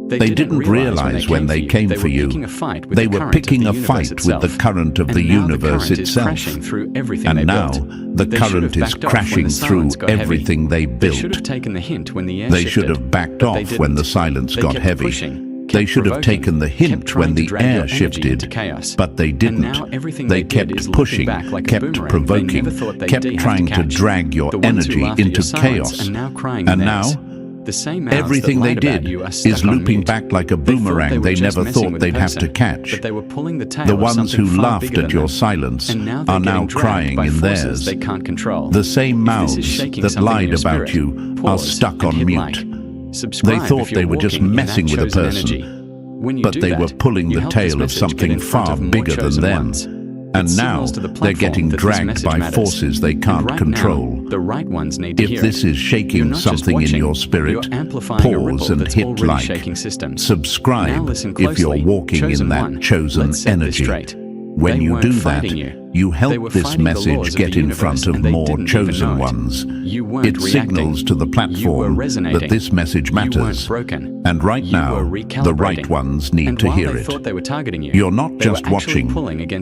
They didn't realize when they came for you, they were picking a fight with the current of the universe itself. And now, the current is crashing through everything they built. They should have backed off when the silence got heavy. They should have taken the hint when the air shifted, but they didn't. They kept pushing, kept provoking, kept trying to drag your energy into chaos. And now, everything they did is looping back like a boomerang they never thought they'd have to catch. The ones who laughed at your silence are now crying in theirs. The same mouths that lied about you are stuck on mute. They thought they were just messing with a person, but they were pulling the tail of something far bigger than them. And now they're getting dragged by forces they can't control. If this is shaking something in your spirit, pause and hit like. Subscribe if you're walking in that chosen energy. When you do that, you help this message get in front of more chosen ones. It signals to the platform that this message matters. And right now, the right ones need to hear it. You're not just watching,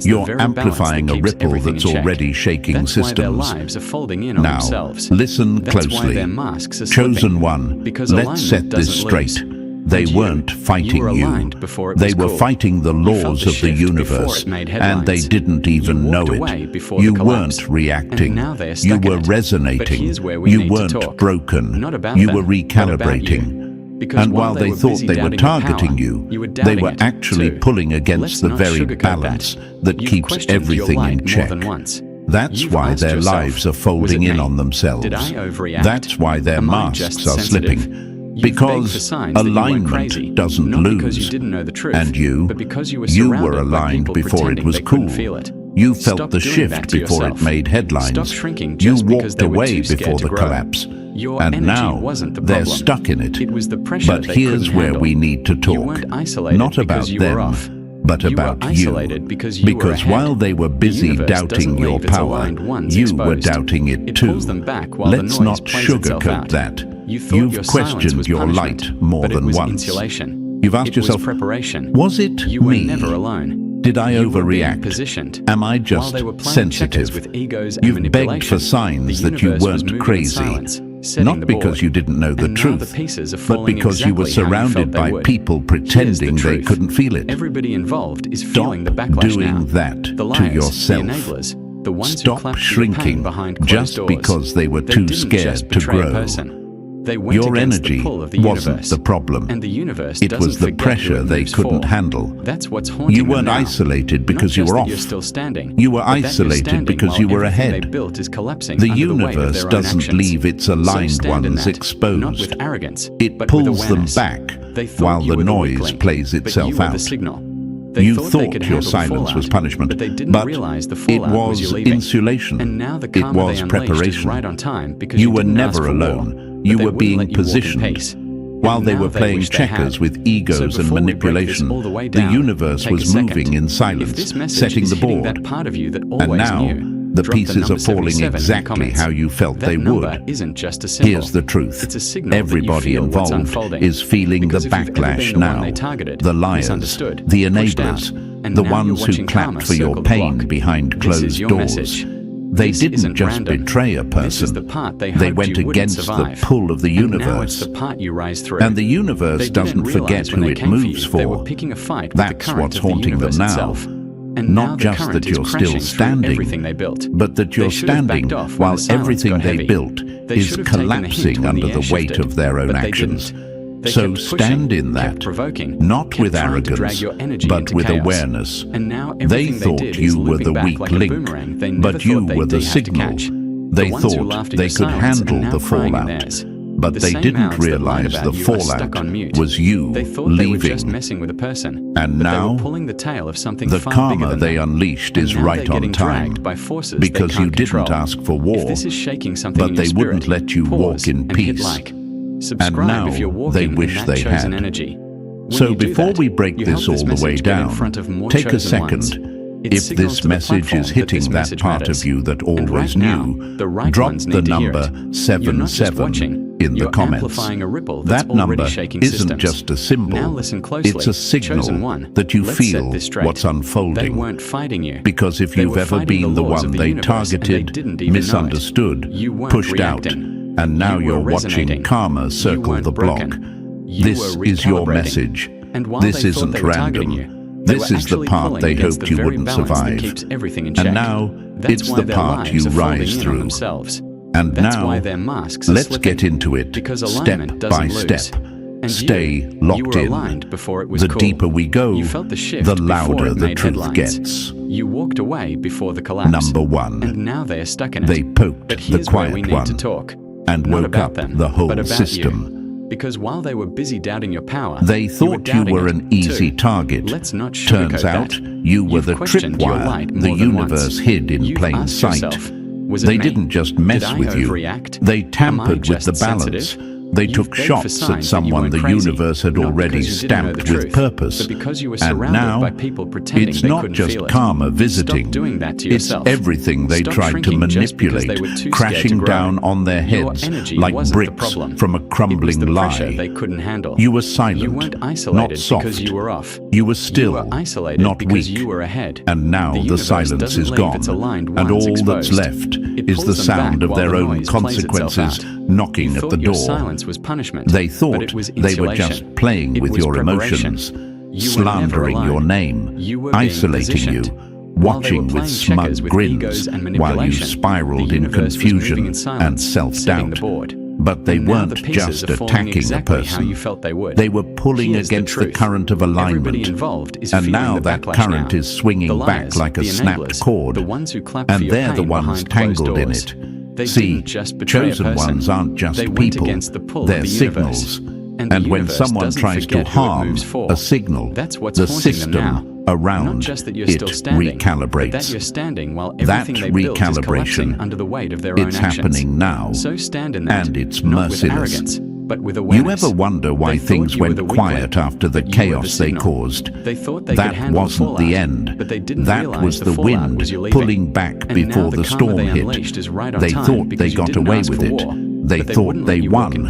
you're amplifying a ripple that's already shaking systems. Now, listen closely. Chosen one, let's set this straight. They weren't fighting you. They were fighting the laws of the universe, and they didn't even know it. You weren't reacting. You were resonating. You weren't broken. You were recalibrating. And while they thought they were targeting you, they were actually pulling against the very balance that keeps everything in check. That's why their lives are folding in on themselves. That's why their masks are slipping. Because alignment doesn't lose, and you were aligned before it was cool. You felt the shift before it made headlines. You walked away before the collapse, and now they're stuck in it. But here's where we need to talk, not about them, but about you. Because while they were busy doubting your power, you were doubting it too. Let's not sugarcoat that. You've questioned your light more than once. You've asked yourself, was it me? Did I overreact? Am I just sensitive? You've begged for signs that you weren't crazy. Not because you didn't know the truth, but because you were surrounded by people pretending they couldn't feel it. Stop doing that to yourself. Stop shrinking just because they were too scared to grow. Your energy wasn't the problem. It was the pressure they couldn't handle. You weren't isolated because you were off. You were isolated because you were ahead. The universe doesn't leave its aligned ones exposed. It pulls them back while the noise plays itself out. You thought your silence was punishment, but it was insulation. It was preparation. You were never alone. You were being positioned. While they were playing checkers with egos and manipulation, the universe was moving in silence, setting the board. And now, the pieces are falling exactly how you felt they would. Here's the truth. Everybody involved is feeling the backlash now. The liars, the enablers, the ones who clapped for your pain behind closed doors. They didn't just betray a person, they went against the pull of the universe. And the universe doesn't forget who it moves for. That's what's haunting them now. Not just that you're still standing, but that you're standing while everything they built is collapsing under the weight of their own actions. So stand in that, not with arrogance, but with awareness. They thought you were the weak link, but you were the signal. They thought they could handle the fallout, but they didn't realize the fallout was you leaving. And now, the karma they unleashed is right on time, because you didn't ask for war, but they wouldn't let you walk in peace. And now they wish they had. So before we break this all the way down, take a second. If this message is hitting that part of you that always knew, drop the number 77 in the comments. That number isn't just a symbol, it's a signal that you feel what's unfolding. Because if you've ever been the one they targeted, misunderstood, pushed out, and now you're watching karma circle the block, this is your message. This isn't random. This is the part they hoped you wouldn't survive. And now, it's the part you rise through. And now, let's get into it, step by step. Stay locked in. The deeper we go, the louder the truth gets. You walked away before the collapse. Number one, and now they're stuck in it. They poked the quiet one and woke up the whole system. Because while they were busy doubting your power, they thought you were an easy target. Turns out, you were the tripwire the universe hid in plain sight. They didn't just mess with you, they tampered with the balance. They took shots at someone the universe had already stamped with purpose. And now, it's not just karma visiting, it's everything they tried to manipulate, crashing down on their heads like bricks from a crumbling lie. You were silent, not soft. You were still, not weak. And now the silence is gone, and all that's left is the sound of their own consequences knocking at the door. They thought they were just playing with your emotions, slandering your name, isolating you, watching with smug grins while you spiraled in confusion and self-doubt. But they weren't just attacking a person. They were pulling against the current of alignment. And now that current is swinging back like a snapped cord, and they're the ones tangled in it. See, chosen ones aren't just people, they're signals. And when someone tries to harm a signal, the system around it recalibrates. That recalibration, it's happening now, and it's merciless. You ever wonder why things went quiet after the chaos they caused? That wasn't the end. That was the wind pulling back before the storm hit. They thought they got away with it. They thought they won.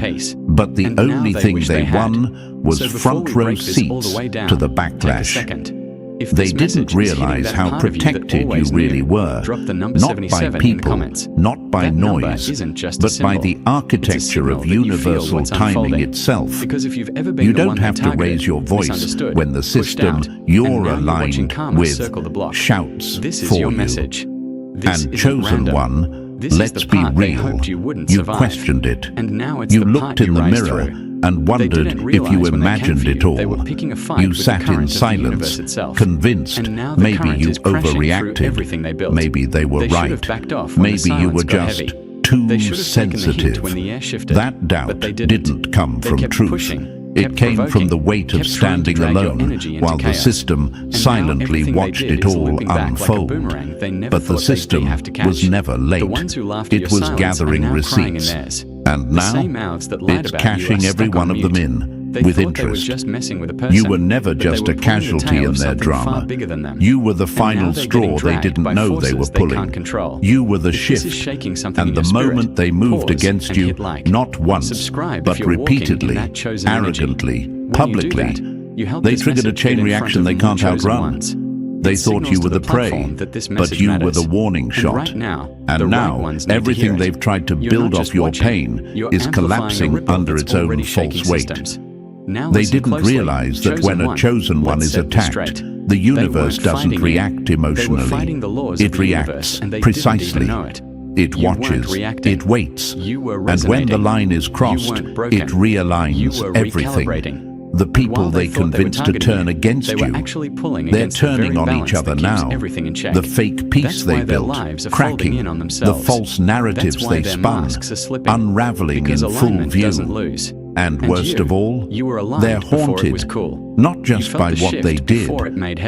But the only thing they won was front row seats to the backlash. They didn't realize how protected you really were, not by people, not by noise, but by the architecture of universal timing itself. You don't have to raise your voice when the system you're aligned with shouts for you. And chosen one, let's be real, you questioned it. You looked in the mirror and wondered if you imagined it all. You sat in silence, convinced maybe you overreacted, maybe they were right, maybe you were just too sensitive. That doubt didn't come from truth. It came from the weight of standing alone while the system silently watched it all unfold. But the system was never late. It was gathering receipts. And now, it's cashing every one of them in, with interest. You were never just a casualty in their drama. You were the final straw they didn't know they were pulling. You were the shift, and the moment they moved against you, not once, but repeatedly, arrogantly, publicly, they triggered a chain reaction they can't outrun. They thought you were the prey, but you were the warning shot. And now, everything they've tried to build off your pain is collapsing under its own false weight. They didn't realize that when a chosen one is attacked, the universe doesn't react emotionally. It reacts precisely. It watches, it waits, and when the line is crossed, it realigns everything. The people they convinced to turn against you, they're turning on each other now. The fake peace they built, cracking, the false narratives they spun, unraveling in full view. And worst of all, they're haunted, not just by what they did,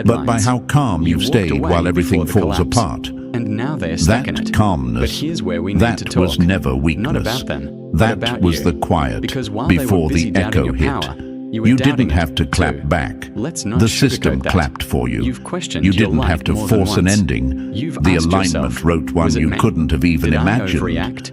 but by how calm you've stayed while everything falls apart. That calmness, that was never weakness. That was the quiet before the echo hit. You didn't have to clap back. The system clapped for you. You didn't have to force an ending. The alignment wrote one you couldn't have even imagined.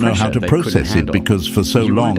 know how to process it because for so long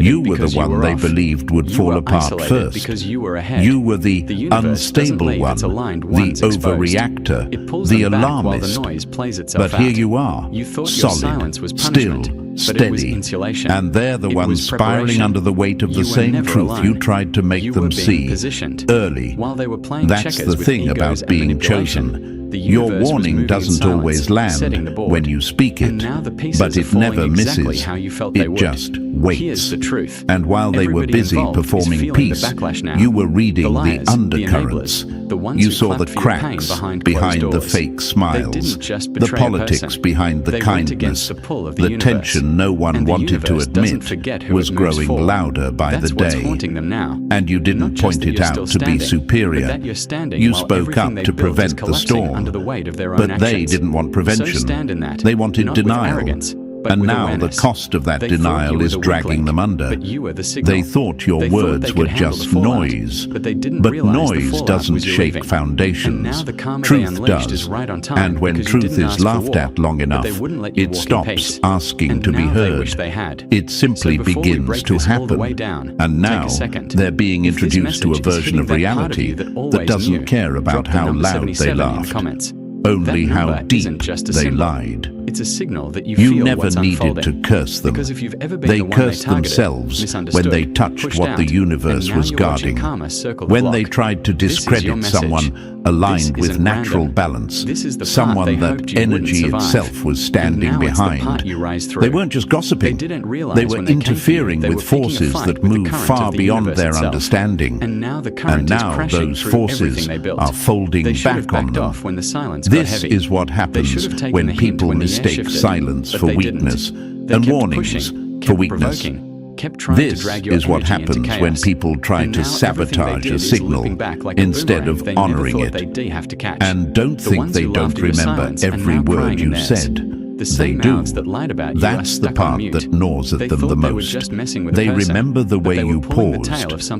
you were the one they believed would fall apart first. Because you were ahead. You were the universe doesn't unstable leave one, its aligned the ones exposed. overreactor, It pulls the them back while alarmist. the noise plays itself But here out. you are, You thought your silence solid, was still, punishment, but it was steady, insulation. and they're the It ones was spiraling preparation. under the weight of the You were same never truth alone. you tried to make You them were being see positioned. early. While they were playing That's checkers the with thing egos about and being manipulation, chosen. the Your universe was warning moving in doesn't silence, always setting the land board. when you speak And it, now the pieces but are it falling never exactly misses. how you felt they It would. just Here's waits. the truth. And while they were Everybody busy involved is performing feeling peace, the backlash now. you were reading The liars, the undercurrents, enablers, You saw the cracks behind the fake smiles, the politics behind the kindness, the tension no one wanted to admit was growing louder by the day. And you didn't point it out to be superior. You spoke up to prevent the storm. But they didn't want prevention. They wanted denial. And now the cost of that denial is dragging them under. They thought your words were just noise. But noise doesn't shake foundations. Truth does. And when truth is laughed at long enough, it stops asking to be heard. It simply begins to happen. And now they're being introduced to a version of reality that doesn't care about how loud they laughed, only how deep they lied. It's a signal that You never needed to curse them. They cursed themselves when they touched what the universe was guarding. When they tried to discredit someone aligned with natural balance, someone that energy itself was standing behind. They weren't just gossiping. They were interfering with forces that move far beyond their understanding. And now those forces are folding back on them. This is what happens when people mistake silence for weakness and warnings for weakness. This is what happens when people try to sabotage a signal instead of honoring it. And don't think they don't remember every word you said. They do. That's the part that gnaws at them the most. They remember the way you paused,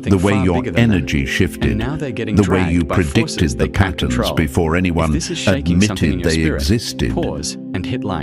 the way your energy shifted, the way you predicted the patterns before anyone admitted they existed.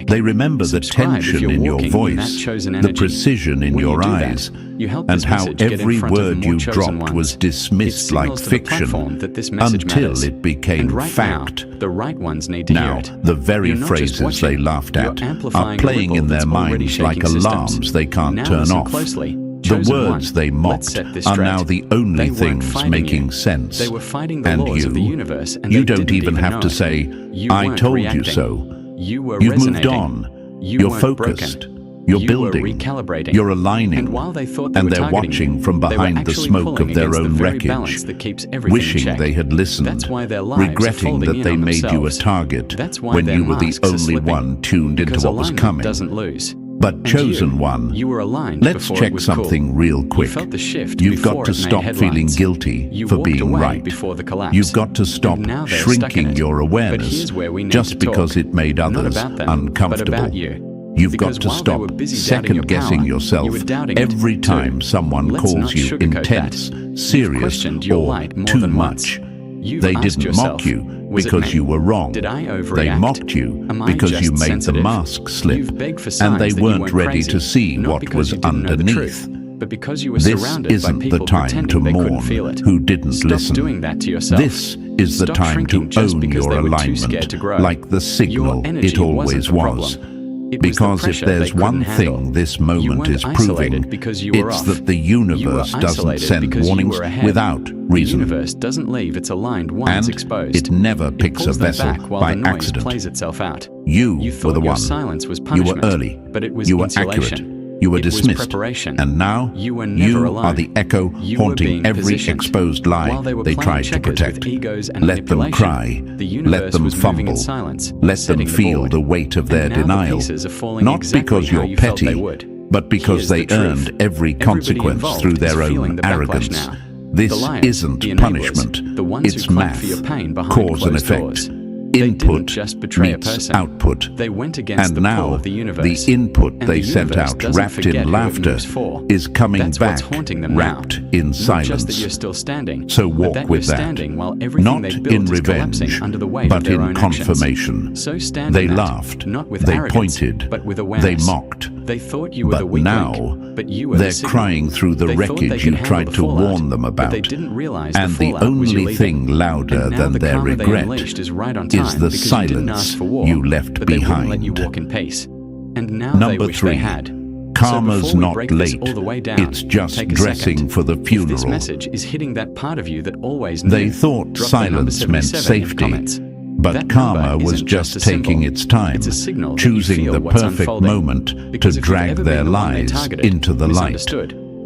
They remember the tension in your voice, the precision in your eyes, and how every word you dropped was dismissed like fiction until it became fact. Now, the very phrases they laughed at are playing in their minds like alarms they can't turn off. The words they mocked are now the only things making sense. And you don't even have to say, "I told you so." You've moved on. You're focused. You're building, you're aligning, and they're watching from behind the smoke of their own wreckage, wishing they had listened, regretting that they made you a target when you were the only one tuned into what was coming. But chosen one, let's check something real quick. You've got to stop feeling guilty for being right. You've got to stop shrinking your awareness just because it made others uncomfortable. You've got to stop second-guessing yourself every time someone calls you intense, serious, or too much. They didn't mock you because you were wrong. They mocked you because you made the mask slip, and they weren't ready to see what was underneath. This isn't the time to mourn who didn't listen. This is the time to own your alignment, like the signal it always was. Because if there's one thing this moment is proving, it's that the universe doesn't send warnings without reason. And it never picks a vessel by accident. You were the one. You were early. You were accurate. You were dismissed. And now you are the echo haunting every exposed lie they tried to protect. Let them cry. Let them fumble. Let them feel the weight of their denial. Not because you're petty, but because they earned every consequence through their own arrogance. This isn't punishment. It's math. Cause and effect. Input meets output. And now the input they sent out wrapped in laughter is coming back wrapped in silence. So walk with that, not in revenge, but in confirmation. They laughed, they pointed, they mocked. But now they're crying through the wreckage you tried to warn them about. And the only thing louder than their regret is the silence you left behind. Number 3. Karma's not late. It's just dressing for the funeral. They thought silence meant safety. But karma was just taking its time, choosing the perfect moment to drag their lies into the light.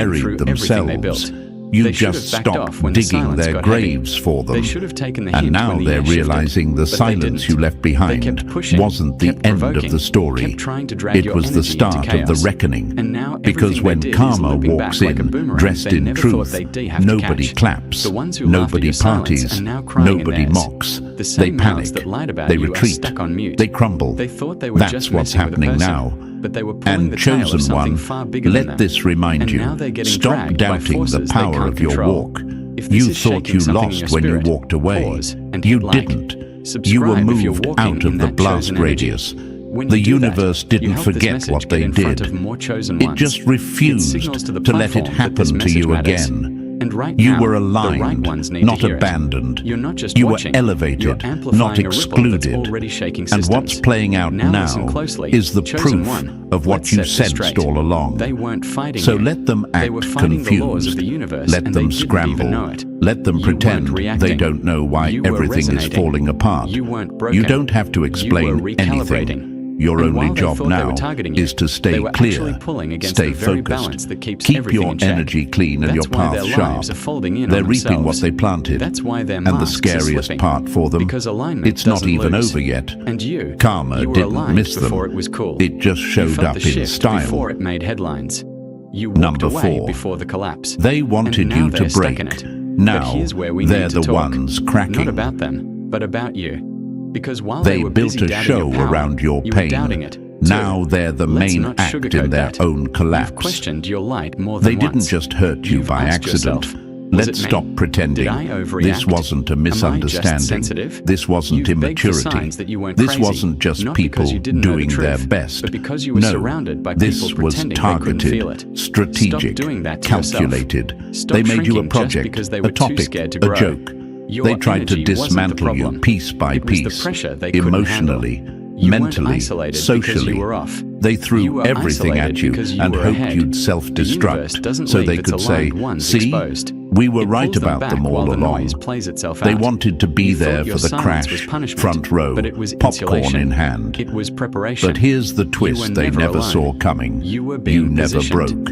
buried through everything they themselves. built. You They should just have backed stopped off when the digging silence their got heavy. graves for them. They should have taken the And hint now when the they're air shifted, realizing the but they silence didn't. you left They behind kept pushing, wasn't the kept end of provoking, the story. kept trying to drag It your was the energy into start of the chaos. reckoning. And now Because everything when they did is karma looping walks back like a in, boomerang. dressed They in never thought truth, they'd have to nobody catch. claps, The ones who laughed at nobody your silence parties, are now crying in nobody theirs. mocks. The same They mouths panic, that lied about they you are retreat, stuck on mute. they crumble. They thought they were That's just what's messing with a happening person, now. but they were pulling And the tail of chosen something one, far bigger than let them. this remind And you, now they're getting stop dragged by doubting the forces they power can't of your control. walk. If this You is thought shaking you something in lost your when you spirit, walked away. pause and You hit like. didn't. You Subscribe were if you're moved walking out in of the that blast chosen energy. radius. The universe didn't forget what they did. It just refused to let it happen to you again. You were aligned, not abandoned. You were elevated, not excluded. And what's playing out now is the proof of what you sensed all along. So let them act confused. Let them scramble. Let them pretend they don't know why everything is falling apart. You don't have to explain anything. Your only job now is to stay clear, stay focused, keep your energy clean and your path sharp. They're reaping what they planted, and the scariest part for them, it's not even over yet. Karma didn't miss them, it just showed up in style. Number 4, they wanted you to break. Now, they're the ones cracking. Not about them, but about you. Because while they built a show around your pain. Now they're the main act in their own collapse. They didn't just hurt you by accident. Let's stop pretending. This wasn't a misunderstanding. This wasn't immaturity. This wasn't just people doing their best. No, this was targeted, strategic, calculated. They made you a project, a topic, a joke. They tried to dismantle you piece by piece, emotionally, mentally, socially. They threw everything at you and hoped you'd self-destruct so they could say, "See, we were right about them all along." They wanted to be there for the crash, front row, popcorn in hand. But here's the twist they never saw coming. You never broke.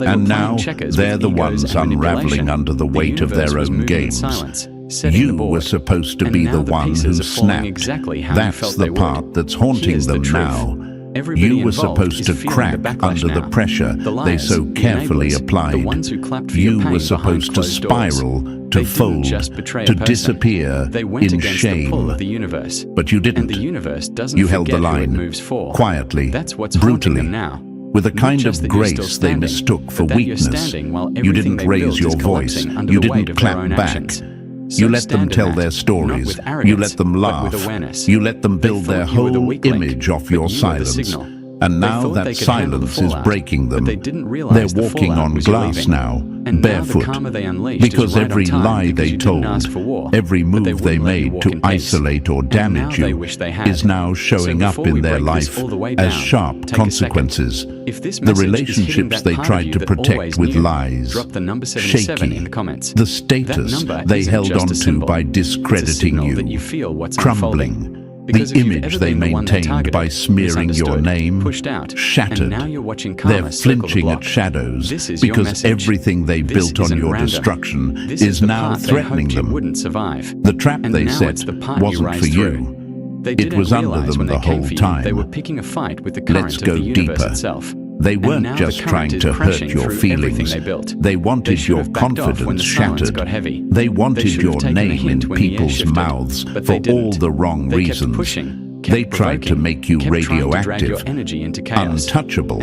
And now they're the ones unraveling under the weight of their own games. You were supposed to be the one who snapped. That's the part that's haunting them now. You were supposed to crack under the pressure they so carefully applied. You were supposed to spiral, to fold, to disappear in shame. But you didn't. You held the line, quietly, brutally, with a kind of grace they mistook for weakness. You didn't raise your voice. You didn't clap back. You let them tell their stories. You let them laugh. You let them build their whole image off your silence. And now that silence is breaking them. They're walking on glass now, barefoot, because every lie they told, every move they made to isolate or damage you is now showing up in their life as sharp consequences. The relationships they tried to protect with lies, shaky, the status they held onto by discrediting you, crumbling. The image they maintained by smearing your name, shattered. They're flinching at shadows because everything they built on your destruction is now threatening them. The trap they set wasn't for you. It was under them the whole time. Let's go deeper. They weren't just trying to hurt your feelings. They wanted your confidence shattered. They wanted your name in people's mouths for all the wrong reasons. They tried to make you radioactive, untouchable,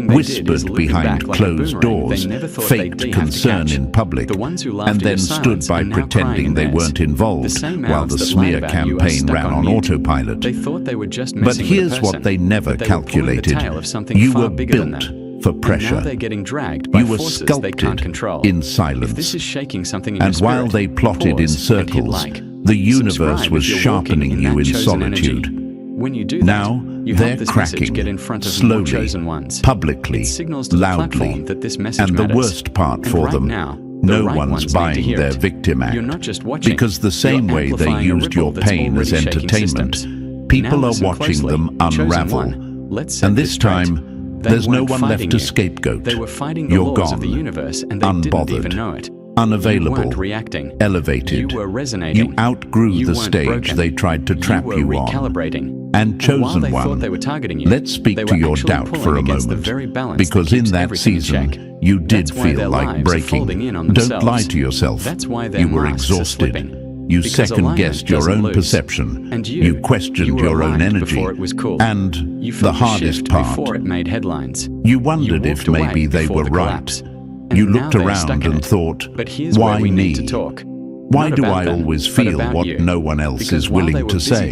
whispered behind closed doors, faked concern in public, and then stood by pretending they weren't involved while the smear campaign ran on autopilot. But here's what they never calculated. You were built for pressure. You were sculpted in silence. And while they plotted in circles, the universe was sharpening you in solitude. Now they're cracking, slowly, publicly, loudly, and the worst part for them, no one's buying their victim act. Because the same way they used your pain as entertainment, people are watching them unravel. And this time, there's no one left to scapegoat. You're gone, unbothered, unavailable, elevated. You outgrew the stage they tried to trap you on. And chosen one, let's speak to your doubt for a moment, because in that season, you did feel like breaking. Don't lie to yourself. You were exhausted. You second-guessed your own perception. You questioned your own energy. And the hardest part, you wondered if maybe they were right. You looked around and thought, why me? Why do I always feel what no one else is willing to say?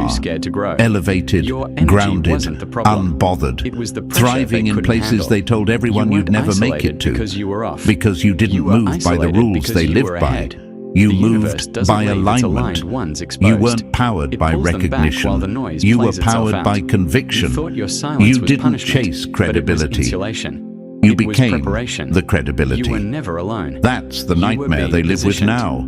are. scared to grow. Elevated, Your energy grounded, wasn't the problem. unbothered, It was the pressure thriving they in couldn't places handle. they told everyone You you'd weren't never make isolated it to. because you were off. Because you didn't You were move by the isolated rules because they you lived were by. ahead. You The universe moved doesn't by leave its alignment. aligned ones You exposed. weren't powered It by pulls them back recognition. while the noise You were plays itself powered out. by conviction. You thought your silence You was didn't punishment, chase but it was credibility. insulation. You It was became preparation. the credibility. You were never alone. That's the You were nightmare being they live with positioned. now.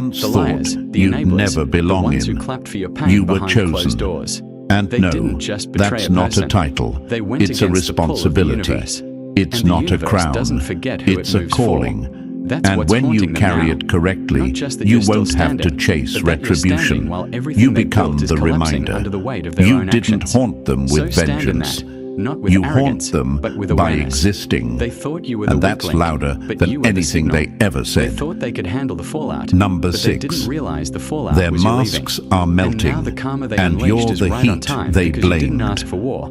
once the thought liars, the you'd enablers, never belong the ones in. who clapped for your pain You were behind closed chosen. doors. And They no, didn't just betray that's a not a person. title. They went It's a against the pull of the responsibility. universe. It's And the not a universe crown. doesn't forget who It's it a moves calling. for. That's And what's when you haunting them carry now. it correctly, Not just that you you're still won't have to standing, chase but that you're standing retribution. while everything You they become built is the collapsing reminder. under the weight of their You own didn't actions. haunt them So with stand in vengeance. that, not with You arrogance, haunt them but with by awareness. existing. They thought you were the And that's weakling, louder but than you were the anything signal. they ever They said. thought they could handle the fallout. Number but they 6. didn't realize the fallout Their was you masks leaving. are melting, And now the karma they and unleashed you're is the right on heat time they because you didn't blamed. ask for war.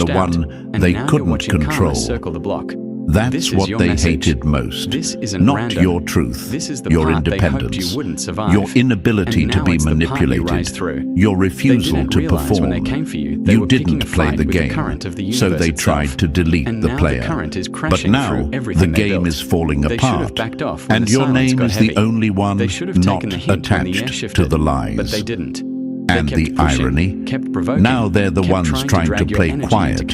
and the one they couldn't control. That's what they hated most. Not your truth, your independence, your inability to be manipulated, your refusal to perform. You didn't play the game, so they tried to delete the player. But now, the game is falling apart, and your name is the only one not attached to the lies. And the irony, now they're the ones trying to play quiet.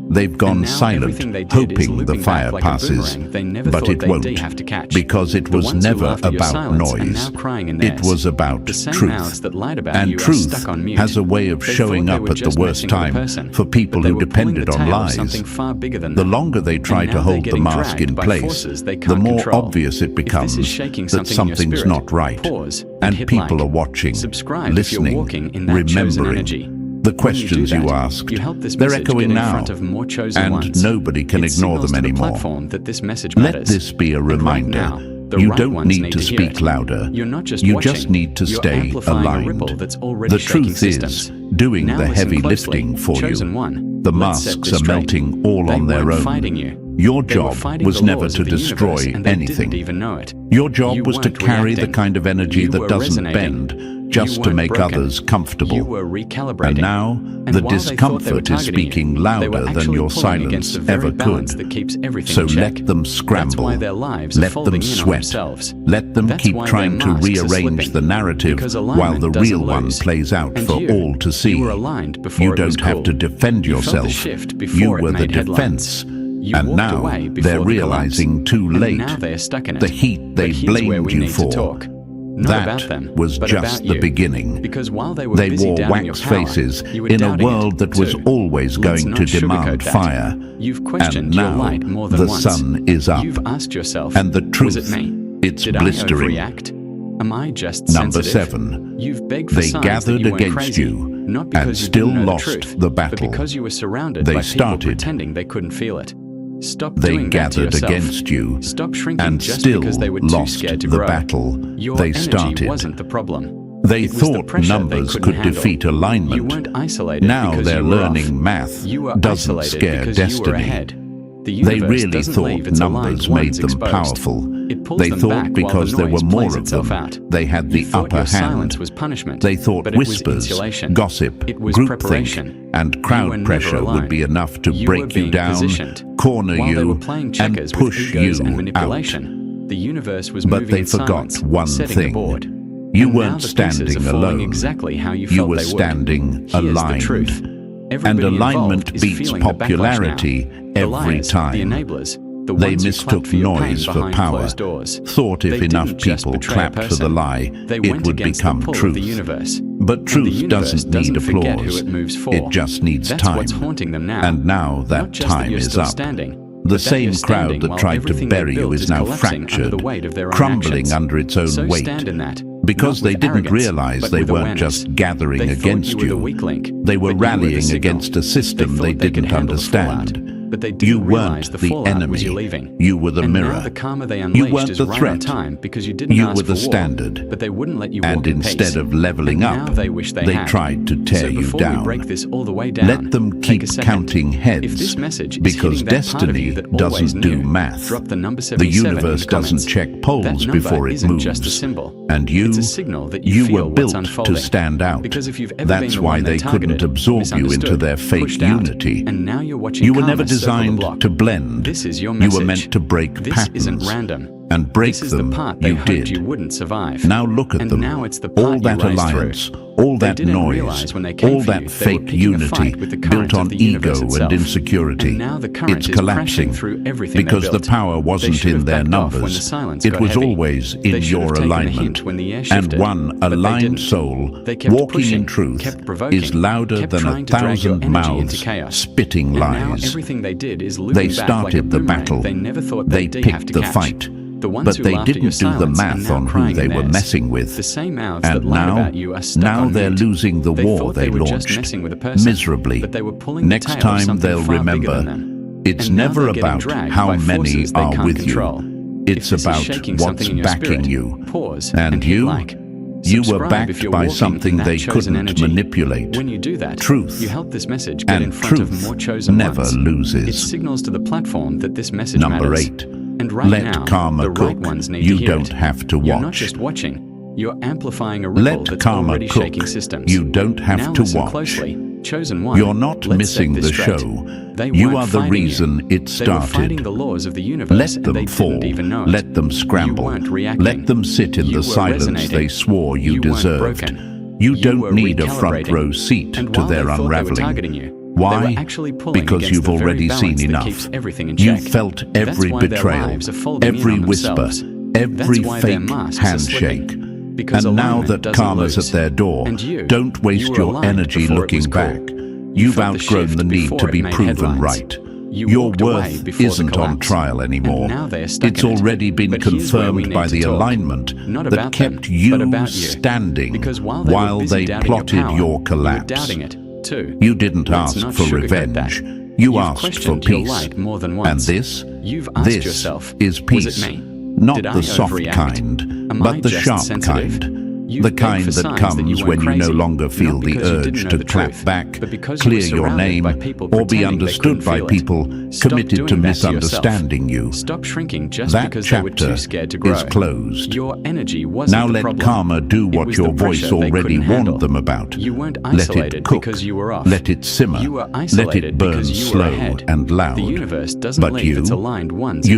They've gone silent, hoping the fire passes, but it won't, because it was never about noise. It was about truth. And truth has a way of showing up at the worst time for people who depended on lies. The longer they try to hold the mask in place, the more obvious it becomes that something's not right. And people are watching, listening, remembering. The questions you asked, they're echoing now, and nobody can ignore them anymore. Let this be a reminder. You don't need to speak louder. You just need to stay aligned. The truth is doing the heavy lifting for you. The masks are melting all on their own. Your job was never to destroy anything. Your job was to carry the kind of energy that doesn't bend, just to make others comfortable. And now, the discomfort is speaking louder than your silence ever could. So let them scramble, let them sweat, let them keep trying to rearrange the narrative while the real one plays out for all to see. You don't have to defend yourself, you were the defense. And now they're realizing too late the heat they blamed you for. That was just the beginning. They wore wax faces in a world that was always going to demand fire. And now the sun is up. And the truth, it's blistering. Number 7, they gathered against you and still lost the battle. They started. They gathered against you and still lost the battle. They started. They thought numbers could defeat alignment. Now they're learning math doesn't scare destiny. They really thought numbers made them powerful. They thought because there were more of them, they had the upper hand. They thought whispers, gossip, groupthink, and crowd pressure would be enough to break you down, corner you, and push you out. But they forgot one thing. You weren't standing alone. You were standing aligned. And alignment beats popularity every time. They mistook noise for power, thought if enough people clapped for the lie, it would become truth. But truth doesn't need applause, it just needs time. And now that time is up. The same crowd that tried to bury you is now fractured, crumbling under its own weight. Because they didn't realize they weren't just gathering against you. They were rallying against a system they didn't understand. You weren't the enemy. You were the mirror. You weren't the threat. You were the standard. And instead of leveling up, they tried to tear you down. Let them keep counting heads, because destiny doesn't do math. The universe doesn't check polls before it moves. And you were built to stand out. That's why they couldn't absorb you into their fake unity. You were never designed to blend. You were meant to break patterns. And break them, you did. Now look at them. All that alliance, all that noise, all that fake unity built on ego and insecurity. It's collapsing because the power wasn't in their numbers. It was always in your alignment. And one aligned soul, walking in truth, is louder than 1,000 mouths spitting lies. They started the battle. They picked the fight. But they didn't do the math on who they were messing with. And now they're losing the war they launched, miserably. Next time they'll remember, it's never about how many are with you. It's about what's backing you. And you were backed by something they couldn't manipulate. Truth. And truth never loses. Number 8. Let karma cook. You don't have to watch. Let karma cook. You don't have to watch. You're not missing the show. You are the reason it started. Let them fall. Let them scramble. Let them sit in the silence they swore you deserved. You don't need a front row seat to their unraveling. Why? Because you've already seen enough. You've felt every betrayal, every whisper, every fake handshake. And now that karma's at their door, don't waste your energy looking back. You've outgrown the need to be proven right. Your worth isn't on trial anymore. It's already been confirmed by the alignment that kept you standing while they plotted your collapse. You didn't ask for revenge. You asked for peace. And this is peace. Not the soft kind, but the sharp kind. The kind that comes when you no longer feel the urge to clap back, clear your name, or be understood by people committed to misunderstanding you. That chapter is closed. Now let karma do what your voice already warned them about. Let it cook, let it simmer, let it burn slow and loud. But you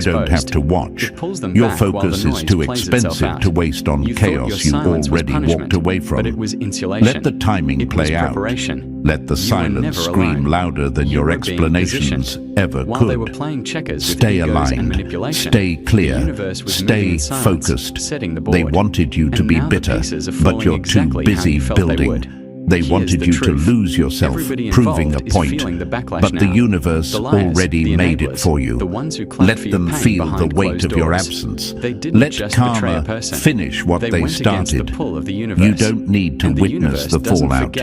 don't have to watch. Your focus is too expensive to waste on chaos you already walked away from. Let the timing play out. Let the silence scream louder than your explanations ever could. Stay aligned, stay clear, stay focused. They wanted you to be bitter, but you're too busy building. They wanted you to lose yourself, proving a point, but the universe already made it for you. Let them feel the weight of your absence. Let karma finish what they started. You don't need to witness the fallout.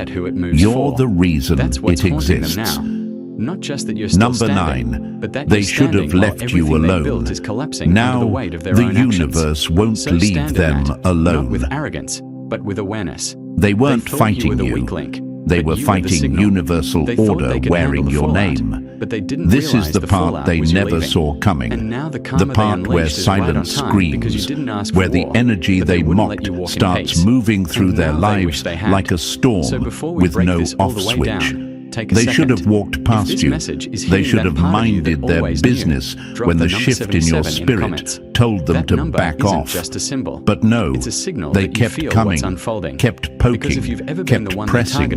You're the reason it exists. Number 9, they should have left you alone. Now, the universe won't leave them alone. They weren't fighting you. They were fighting universal order wearing your name. This is the part they never saw coming. The part where silence screams, where the energy they mocked starts moving through their lives like a storm with no off switch. They should have walked past you. They should have minded their business when the shift in your spirit told them to back off. But no, they kept coming, kept poking, kept pressing.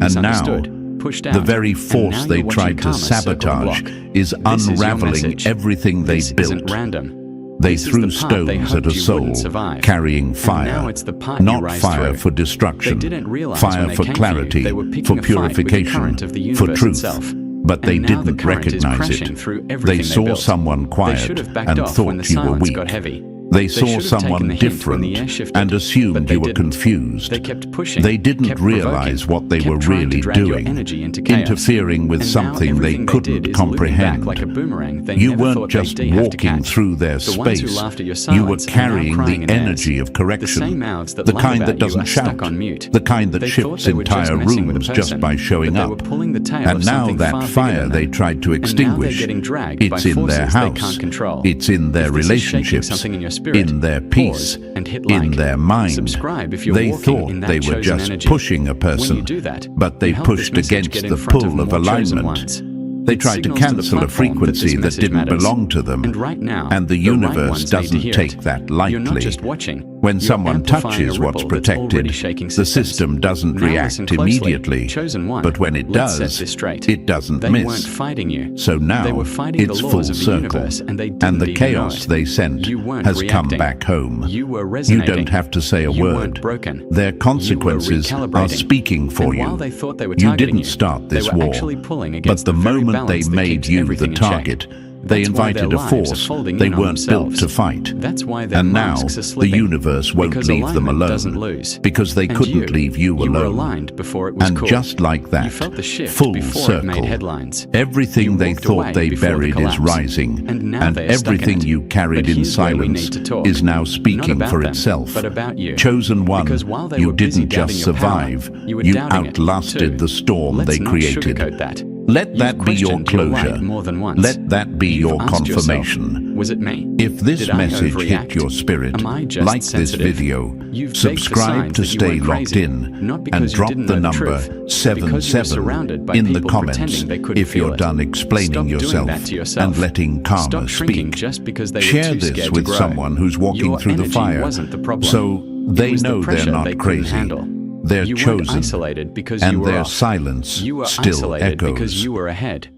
And now, the very force they tried to sabotage is unraveling everything they built. They threw stones at a soul carrying fire, not fire for destruction, fire for clarity, for purification, for truth. But they didn't recognize it. They saw someone quiet and thought you were weak. They saw someone different and assumed you were confused. They didn't realize what they were really doing, interfering with something they couldn't comprehend. You weren't just walking through their space, you were carrying the energy of correction, the kind that doesn't shout, the kind that shifts entire rooms just by showing up. And now that fire they tried to extinguish, it's in their house, it's in their relationships, in their peace, in their mind. They thought they were just pushing a person, but they pushed against the pull of alignment. They tried to cancel a frequency that didn't belong to them, and the universe doesn't take that lightly. When someone touches what's protected, the system doesn't react immediately, but when it does, it doesn't miss. So now, it's full circle, and the chaos they sent has come back home. You don't have to say a word. Their consequences are speaking for you. You didn't start this war, but the moment they made you the target, they invited a force they weren't built to fight. And now, the universe won't leave them alone, because they couldn't leave you alone. And just like that, full circle, everything they thought they buried is rising, and everything you carried in silence is now speaking for itself. Chosen one, you didn't just survive, you outlasted the storm they created. Let that be your closure. Let that be your confirmation. Was it me? If this message hit your spirit, like this video, subscribe to stay locked in, and drop the number 77 in the comments if you're done explaining yourself and letting karma speak. Share this with someone who's walking through the fire, so they know they're not crazy. They're You weren't chosen, isolated because you and were their off. silence You were still isolated because echoes. you were ahead.